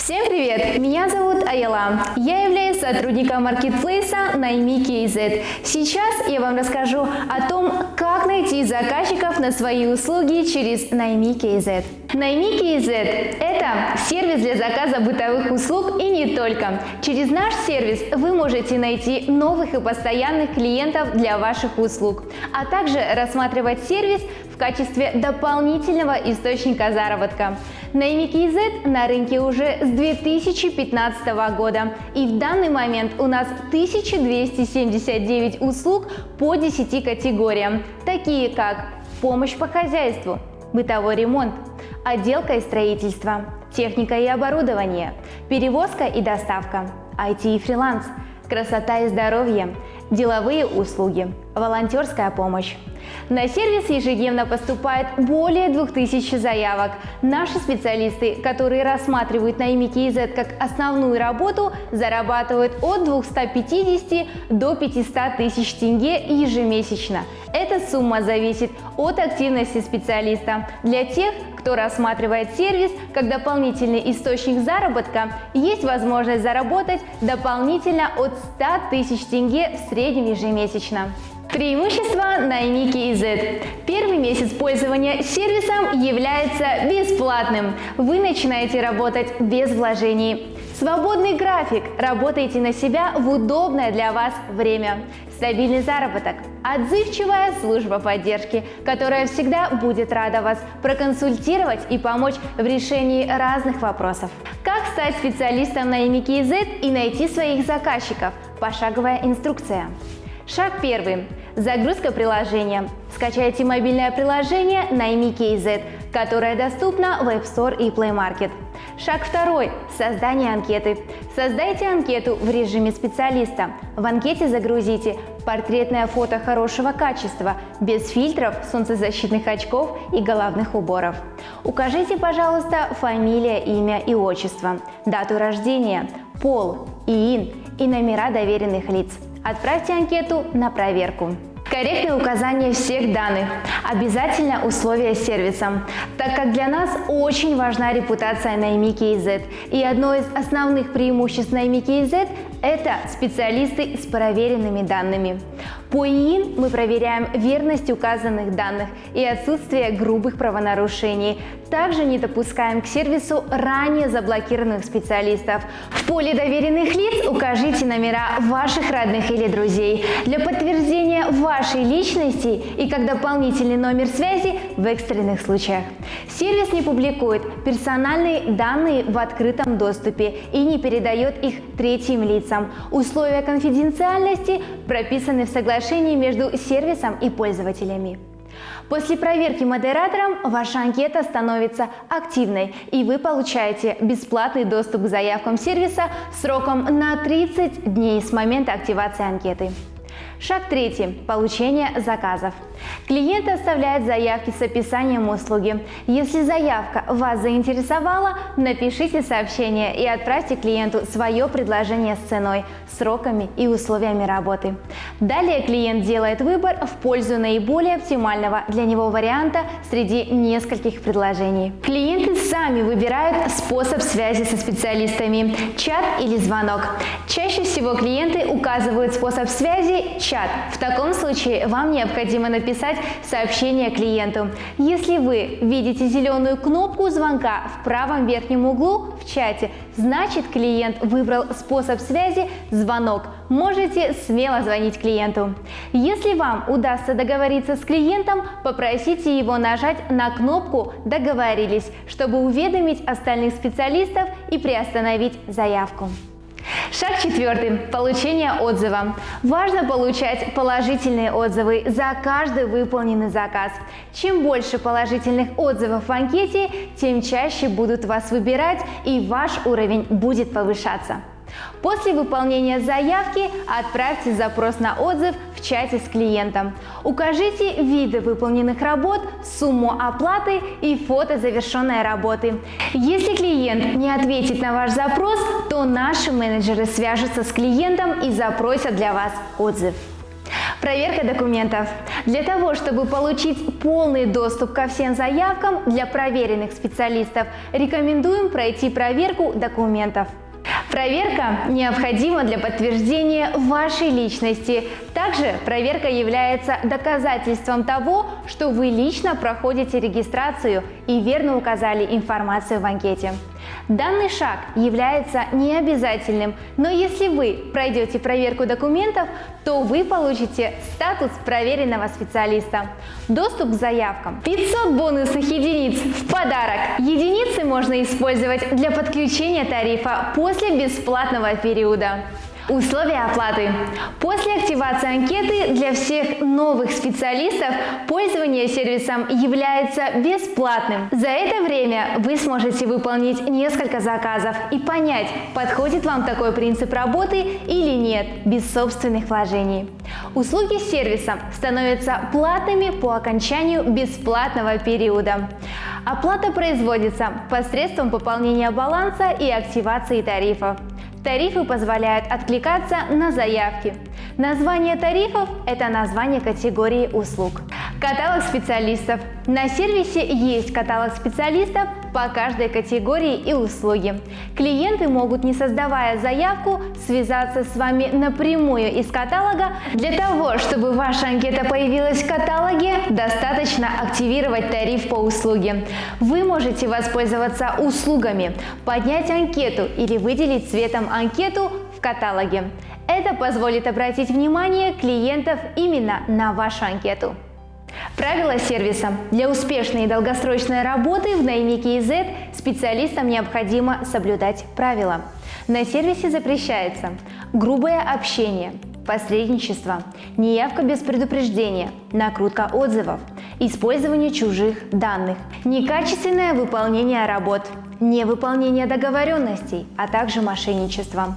Всем привет! Меня зовут Аяла. Я являюсь сотрудником маркетплейса Найми.kz. Сейчас я вам расскажу о том, как найти заказчиков на свои услуги через Найми.kz. Найми.kz – это сервис для заказа бытовых услуг и не только. Через наш сервис вы можете найти новых и постоянных клиентов для ваших услуг, а также рассматривать сервис в качестве дополнительного источника заработка. Найми.kz на рынке уже с 2015 года, и в данный момент у нас 1279 услуг по 10 категориям, такие как помощь по хозяйству, бытовой ремонт, отделка и строительство, техника и оборудование, перевозка и доставка, IT и фриланс, красота и здоровье, деловые услуги, волонтерская помощь. На сервис ежедневно поступает более 2000 заявок. Наши специалисты, которые рассматривают Найми.kz как основную работу, зарабатывают от 250 до 500 тысяч тенге ежемесячно. Эта сумма зависит от активности специалиста. Для тех, кто рассматривает сервис как дополнительный источник заработка, есть возможность заработать дополнительно от 100 тысяч тенге в среднем ежемесячно. Преимущество Найми.kz. Первый месяц пользования сервисом является бесплатным. Вы начинаете работать без вложений. Свободный график. Работаете на себя в удобное для вас время. Стабильный заработок. Отзывчивая служба поддержки, которая всегда будет рада вас проконсультировать и помочь в решении разных вопросов. Как стать специалистом Найми.kz и найти своих заказчиков? Пошаговая инструкция. Шаг 1. Загрузка приложения. Скачайте мобильное приложение Найми.kz, которое доступно в App Store и Play Market. Шаг 2. Создание анкеты. Создайте анкету в режиме специалиста. В анкете загрузите портретное фото хорошего качества, без фильтров, солнцезащитных очков и головных уборов. Укажите, пожалуйста, фамилия, имя и отчество, дату рождения, пол, ИИН и номера доверенных лиц. Отправьте анкету на проверку. Корректное указание всех данных. Обязательно условия сервиса, так как для нас очень важна репутация Найми.kz. И одно из основных преимуществ Найми.kz – это специалисты с проверенными данными. По ИИН мы проверяем верность указанных данных и отсутствие грубых правонарушений. Также не допускаем к сервису ранее заблокированных специалистов. В поле доверенных лиц укажите номера ваших родных или друзей для подтверждения вашей личности и как дополнительный номер связи в экстренных случаях. Сервис не публикует персональные данные в открытом доступе и не передает их третьим лицам. Условия конфиденциальности прописаны в соглашении между сервисом и пользователями. После проверки модератором ваша анкета становится активной, и вы получаете бесплатный доступ к заявкам сервиса сроком на 30 дней с момента активации анкеты. Шаг 3. Получение заказов. Клиент оставляет заявки с описанием услуги. Если заявка вас заинтересовала, напишите сообщение и отправьте клиенту свое предложение с ценой, сроками и условиями работы. Далее клиент делает выбор в пользу наиболее оптимального для него варианта среди нескольких предложений. Клиенты сами выбирают способ связи со специалистами – чат или звонок. Чаще всего клиенты указывают способ связи – чат. В таком случае вам необходимо написать сообщение клиенту. Если вы видите зеленую кнопку звонка в правом верхнем углу в чате, значит клиент выбрал способ связи «звонок». Можете смело звонить клиенту. Если вам удастся договориться с клиентом, попросите его нажать на кнопку «Договорились», чтобы уведомить остальных специалистов и приостановить заявку. Шаг 4. Получение отзыва. Важно получать положительные отзывы за каждый выполненный заказ. Чем больше положительных отзывов в анкете, тем чаще будут вас выбирать, и ваш уровень будет повышаться. После выполнения заявки отправьте запрос на отзыв в чате с клиентом. Укажите виды выполненных работ, сумму оплаты и фото завершенной работы. Если клиент не ответит на ваш запрос, то наши менеджеры свяжутся с клиентом и запросят для вас отзыв. Проверка документов. Для того, чтобы получить полный доступ ко всем заявкам для проверенных специалистов, рекомендуем пройти проверку документов. Проверка необходима для подтверждения вашей личности. Также проверка является доказательством того, что вы лично проходите регистрацию и верно указали информацию в анкете. Данный шаг является необязательным, но если вы пройдете проверку документов, то вы получите статус проверенного специалиста. Доступ к заявкам. 500 бонусных единиц в подарок. Единицы можно использовать для подключения тарифа после бесплатного периода. Условия оплаты. После активации анкеты для всех новых специалистов пользование сервисом является бесплатным. За это время вы сможете выполнить несколько заказов и понять, подходит вам такой принцип работы или нет, без собственных вложений. Услуги сервиса становятся платными по окончанию бесплатного периода. Оплата производится посредством пополнения баланса и активации тарифов. Тарифы позволяют откликаться на заявки. Название тарифов – это название категории услуг. Каталог специалистов. На сервисе есть каталог специалистов по каждой категории и услуге. Клиенты могут, не создавая заявку, связаться с вами напрямую из каталога. Для того, чтобы ваша анкета появилась в каталоге, достаточно активировать тариф по услуге. Вы можете воспользоваться услугами, поднять анкету или выделить цветом анкету в каталоге. Это позволит обратить внимание клиентов именно на вашу анкету. Правила сервиса. Для успешной и долгосрочной работы в Наймите ИЗ специалистам необходимо соблюдать правила. На сервисе запрещается грубое общение, посредничество, неявка без предупреждения, накрутка отзывов, использование чужих данных, некачественное выполнение работ, невыполнение договоренностей, а также мошенничество.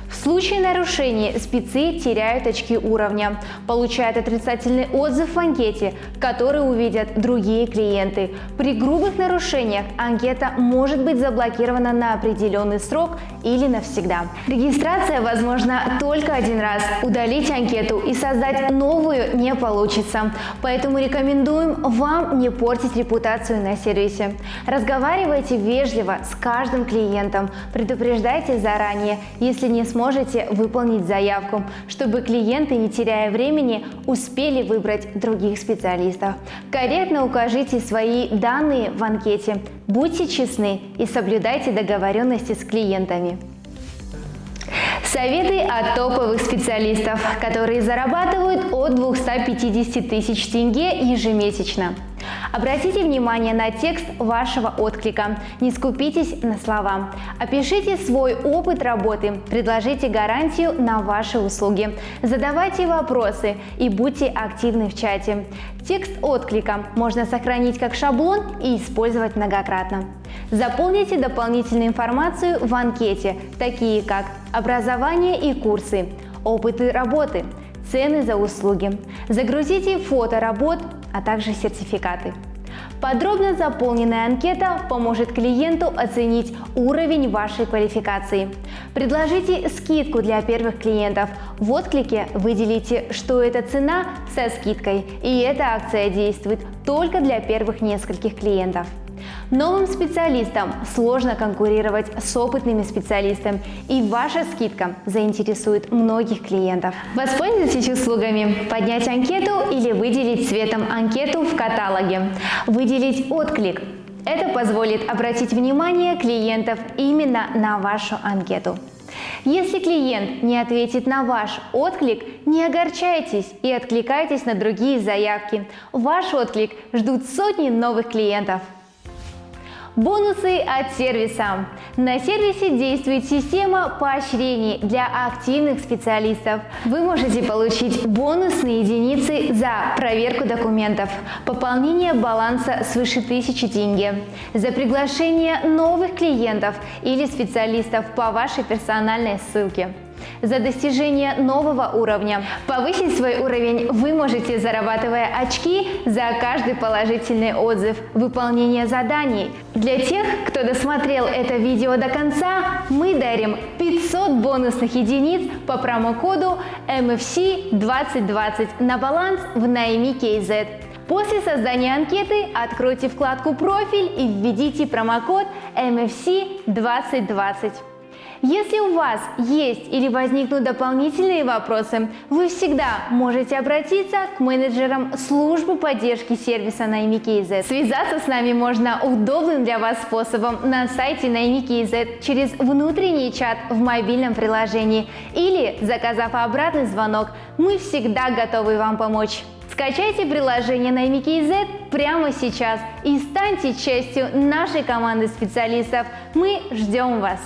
В случае нарушения спецы теряют очки уровня, получают отрицательный отзыв в анкете, который увидят другие клиенты. При грубых нарушениях анкета может быть заблокирована на определенный срок или навсегда. Регистрация возможна только один раз. Удалить анкету и создать новую не получится. Поэтому рекомендуем вам не портить репутацию на сервисе. Разговаривайте вежливо с каждым клиентом. Предупреждайте заранее, если не сможете выполнить заявку, чтобы клиенты, не теряя времени, успели выбрать других специалистов. Корректно укажите свои данные в анкете, будьте честны и соблюдайте договоренности с клиентами. Советы от топовых специалистов, которые зарабатывают от 250 тысяч тенге ежемесячно. Обратите внимание на текст вашего отклика. Не скупитесь на слова. Опишите свой опыт работы, предложите гарантию на ваши услуги. Задавайте вопросы и будьте активны в чате. Текст отклика можно сохранить как шаблон и использовать многократно. Заполните дополнительную информацию в анкете, такие как образование и курсы, опыты работы, цены за услуги. Загрузите фото работ, а также сертификаты. Подробно заполненная анкета поможет клиенту оценить уровень вашей квалификации. Предложите скидку для первых клиентов. В отклике выделите, что это цена со скидкой, и эта акция действует только для первых нескольких клиентов. Новым специалистам сложно конкурировать с опытными специалистами, и ваша скидка заинтересует многих клиентов. Воспользуйтесь услугами поднять анкету или выделить цветом анкету в каталоге. Выделить отклик. Это позволит обратить внимание клиентов именно на вашу анкету. Если клиент не ответит на ваш отклик, не огорчайтесь и откликайтесь на другие заявки. Ваш отклик ждут сотни новых клиентов. Бонусы от сервиса. На сервисе действует система поощрений для активных специалистов. Вы можете получить бонусные единицы за проверку документов, пополнение баланса свыше 1000 тенге, за приглашение новых клиентов или специалистов по вашей персональной ссылке, за достижение нового уровня. Повысить свой уровень вы можете, зарабатывая очки за каждый положительный отзыв, выполнение заданий. Для тех, кто досмотрел это видео до конца, мы дарим 500 бонусных единиц по промокоду MFC 2020 на баланс в Найми KZ. После создания анкеты откройте вкладку «Профиль» и введите промокод MFC 2020. Если у вас есть или возникнут дополнительные вопросы, вы всегда можете обратиться к менеджерам службы поддержки сервиса Найми KZ. Связаться с нами можно удобным для вас способом на сайте Найми KZ через внутренний чат в мобильном приложении или заказав обратный звонок. Мы всегда готовы вам помочь. Скачайте приложение Найми KZ прямо сейчас и станьте частью нашей команды специалистов. Мы ждем вас!